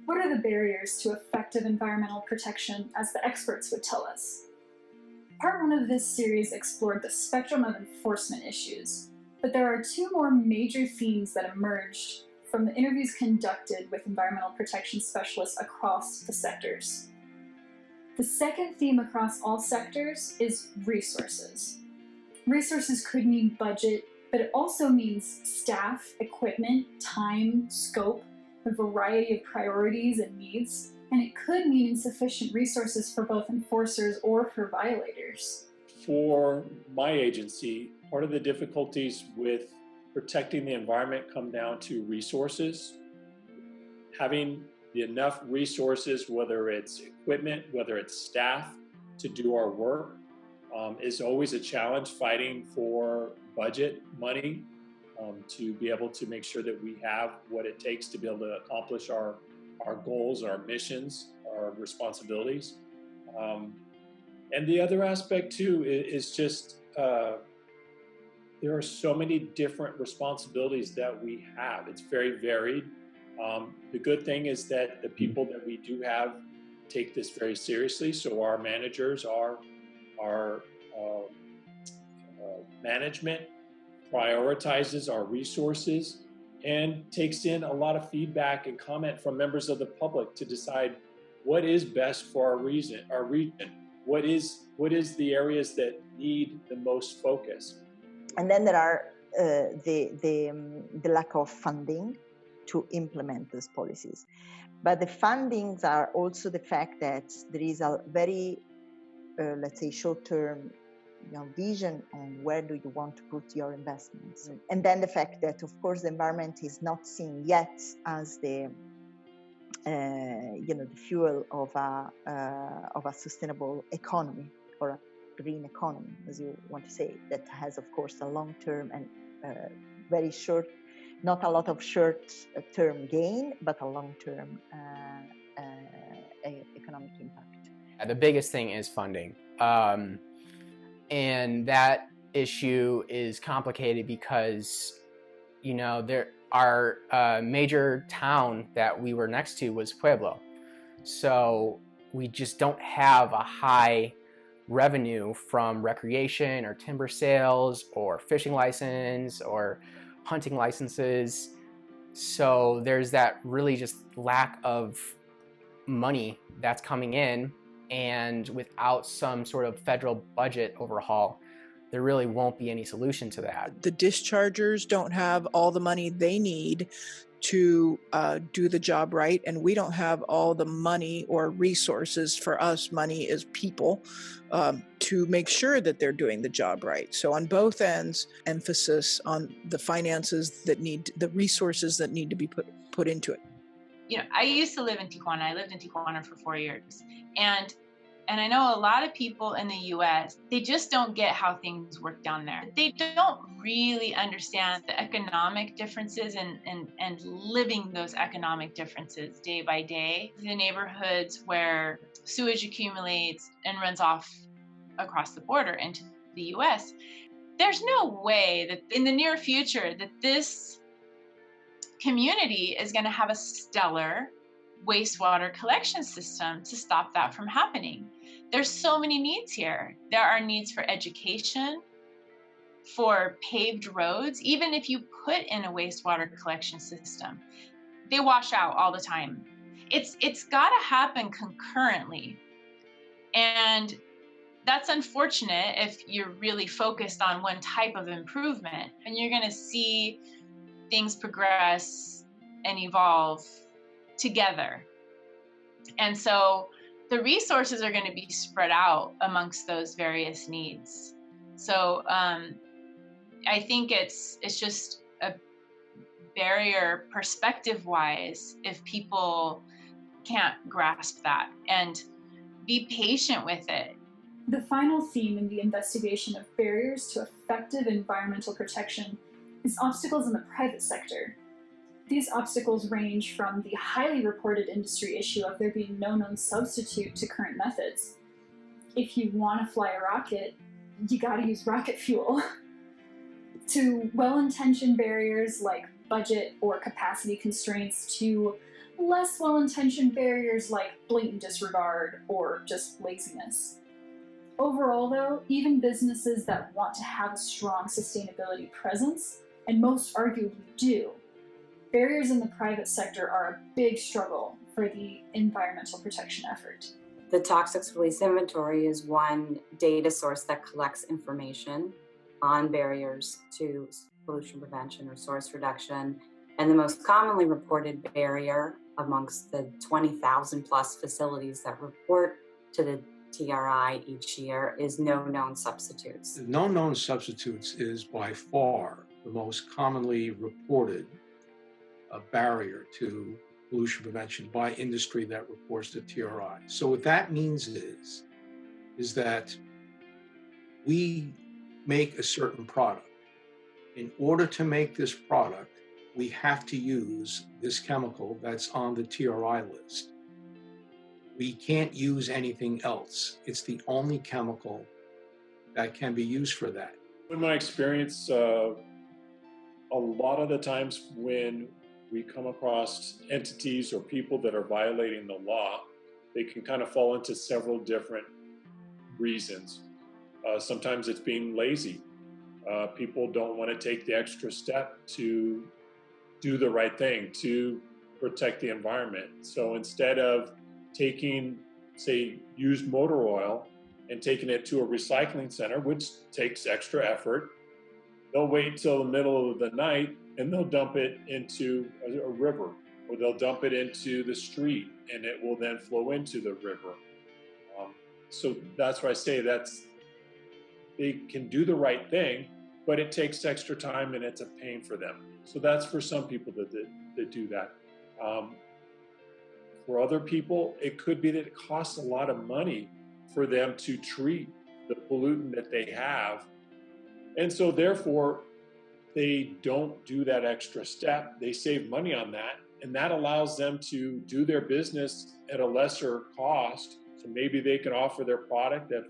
What are the barriers to effective environmental protection, as the experts would tell us? Part 1 of this series explored the spectrum of enforcement issues, but there are 2 more major themes that emerged from the interviews conducted with environmental protection specialists across the sectors. The second theme across all sectors is resources. Resources could mean budget, but it also means staff, equipment, time, scope, a variety of priorities and needs, and it could mean insufficient resources for both enforcers or for violators. For my agency, part of the difficulties with protecting the environment come down to resources. Having enough resources, whether it's equipment, whether it's staff, to do our work is always a challenge. Fighting for budget money to be able to make sure that we have what it takes to be able to accomplish our goals, our missions, our responsibilities. And the other aspect too is just there are so many different responsibilities that we have. It's very varied. The good thing is that the people that we do have take this very seriously. So our managers, our management prioritizes our resources and takes in a lot of feedback and comment from members of the public to decide what is best for our region. What is the areas that need the most focus. And then there are the lack of funding to implement those policies. But the fundings are also the fact that there is a very, let's say, short-term vision on where do you want to put your investments. And then the fact that, of course, the environment is not seen yet as the fuel of a sustainable economy or a green economy, as you want to say, that has, of course, a long-term and very short, not a lot of short-term gain, but a long-term economic impact. The biggest thing is funding. And that issue is complicated because, our major town that we were next to was Pueblo. So we just don't have a high revenue from recreation or timber sales or fishing license or hunting licenses. So there's that really just lack of money that's coming in, and without some sort of federal budget overhaul, there really won't be any solution to that. The dischargers don't have all the money they need to do the job right, and we don't have all the money or resources. For us, money is people, to make sure that they're doing the job right. So on both ends, emphasis on the finances that need, the resources that need to be put into it. I used to live in Tijuana. I lived in Tijuana for 4 years. And I know a lot of people in the US, they just don't get how things work down there. They don't really understand the economic differences and living those economic differences day by day. The neighborhoods where sewage accumulates and runs off across the border into the US, there's no way that in the near future that this community is going to have a stellar wastewater collection system to stop that from happening. There's so many needs here. There are needs for education, for paved roads. Even if you put in a wastewater collection system, they wash out all the time. It's got to happen concurrently. And that's unfortunate if you're really focused on one type of improvement, and you're going to see things progress and evolve together. And so the resources are going to be spread out amongst those various needs. So I think it's just a barrier perspective-wise if people can't grasp that and be patient with it. The final theme in the investigation of barriers to effective environmental protection is obstacles in the private sector. These obstacles range from the highly reported industry issue of there being no known substitute to current methods. If you want to fly a rocket, you gotta use rocket fuel. To well-intentioned barriers like budget or capacity constraints, to less well-intentioned barriers like blatant disregard or just laziness. Overall, though, even businesses that want to have a strong sustainability presence, and most arguably do, barriers in the private sector are a big struggle for the environmental protection effort. The toxics release inventory is one data source that collects information on barriers to pollution prevention or source reduction. And the most commonly reported barrier amongst the 20,000 plus facilities that report to the TRI each year is no known substitutes. No known substitutes is by far the most commonly reported barrier to pollution prevention by industry that reports to TRI. So what that means is that we make a certain product. In order to make this product, we have to use this chemical that's on the TRI list. We can't use anything else. It's the only chemical that can be used for that. In my experience, a lot of the times when we come across entities or people that are violating the law, they can kind of fall into several different reasons. Sometimes it's being lazy. People don't want to take the extra step to do the right thing, to protect the environment. So instead of taking, say, used motor oil and taking it to a recycling center, which takes extra effort, they'll wait till the middle of the night and they'll dump it into a river, or they'll dump it into the street and it will then flow into the river. So that's why I say they can do the right thing, but it takes extra time and it's a pain for them. So that's for some people that do that. For other people, it could be that it costs a lot of money for them to treat the pollutant that they have. And so therefore, they don't do that extra step. They save money on that. And that allows them to do their business at a lesser cost. So maybe they can offer their product at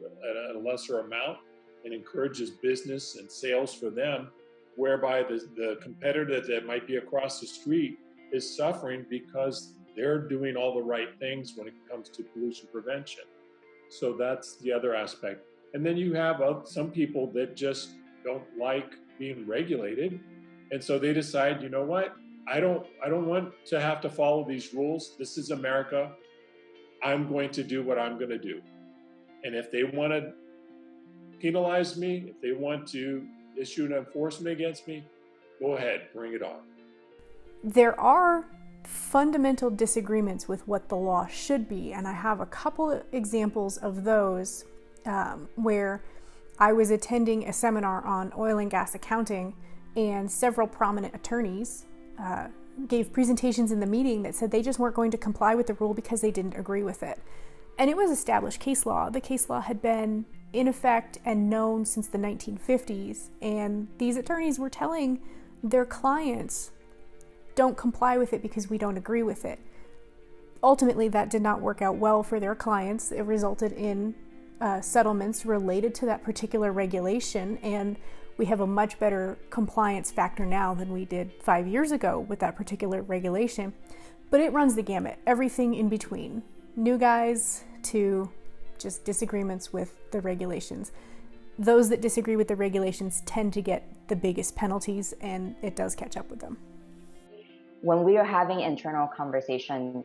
a lesser amount and encourages business and sales for them, whereby the competitor that might be across the street is suffering because they're doing all the right things when it comes to pollution prevention. So that's the other aspect. And then you have some people that just don't like being regulated. And so they decide, you know what? I don't want to have to follow these rules. This is America. I'm going to do what I'm going to do. And if they want to penalize me, if they want to issue an enforcement against me, go ahead, bring it on. There are fundamental disagreements with what the law should be, and I have a couple of examples of those where I was attending a seminar on oil and gas accounting, and several prominent attorneys gave presentations in the meeting that said they just weren't going to comply with the rule because they didn't agree with it. And it was established case law. The case law had been in effect and known since the 1950s, and these attorneys were telling their clients, don't comply with it because we don't agree with it. Ultimately, that did not work out well for their clients. It resulted in settlements related to that particular regulation, and we have a much better compliance factor now than we did 5 years ago with that particular regulation. But it runs the gamut, everything in between, new guys to just disagreements with the regulations. Those that disagree with the regulations tend to get the biggest penalties, and it does catch up with them. When we are having internal conversation,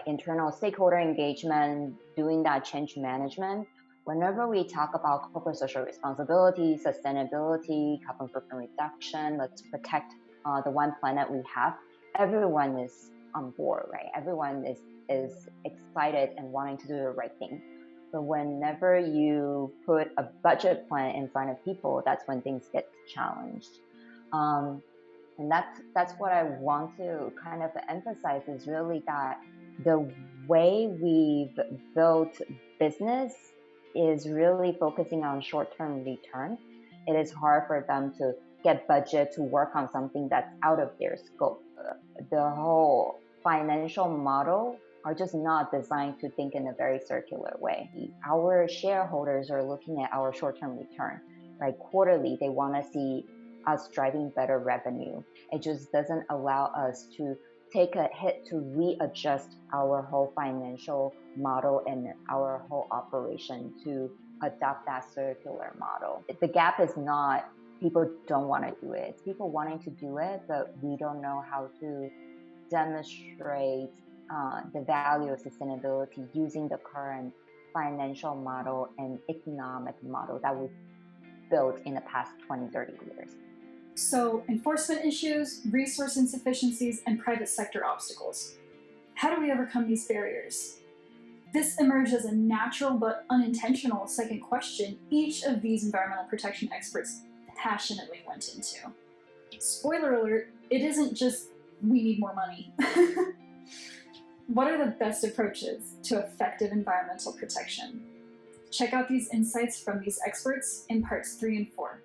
internal stakeholder engagement, doing that change management, whenever we talk about corporate social responsibility, sustainability, carbon footprint reduction, let's protect the one planet we have, everyone is on board, right? Everyone is excited and wanting to do the right thing. But whenever you put a budget plan in front of people, that's when things get challenged. And that's what I want to kind of emphasize, is really that the way we've built business is really focusing on short-term return. It is hard for them to get budget to work on something that's out of their scope. The whole financial model are just not designed to think in a very circular way. Our shareholders are looking at our short-term return, right? Quarterly, they want to see us driving better revenue. It just doesn't allow us to take a hit to readjust our whole financial model and our whole operation to adopt that circular model. The gap is not people don't want to do it. It's people wanting to do it, but we don't know how to demonstrate the value of sustainability using the current financial model and economic model that we've built in the past 20, 30 years. So, enforcement issues, resource insufficiencies, and private sector obstacles. How do we overcome these barriers? This emerged as a natural but unintentional second question each of these environmental protection experts passionately went into. Spoiler alert, it isn't just we need more money. What are the best approaches to effective environmental protection? Check out these insights from these experts in parts 3 and 4.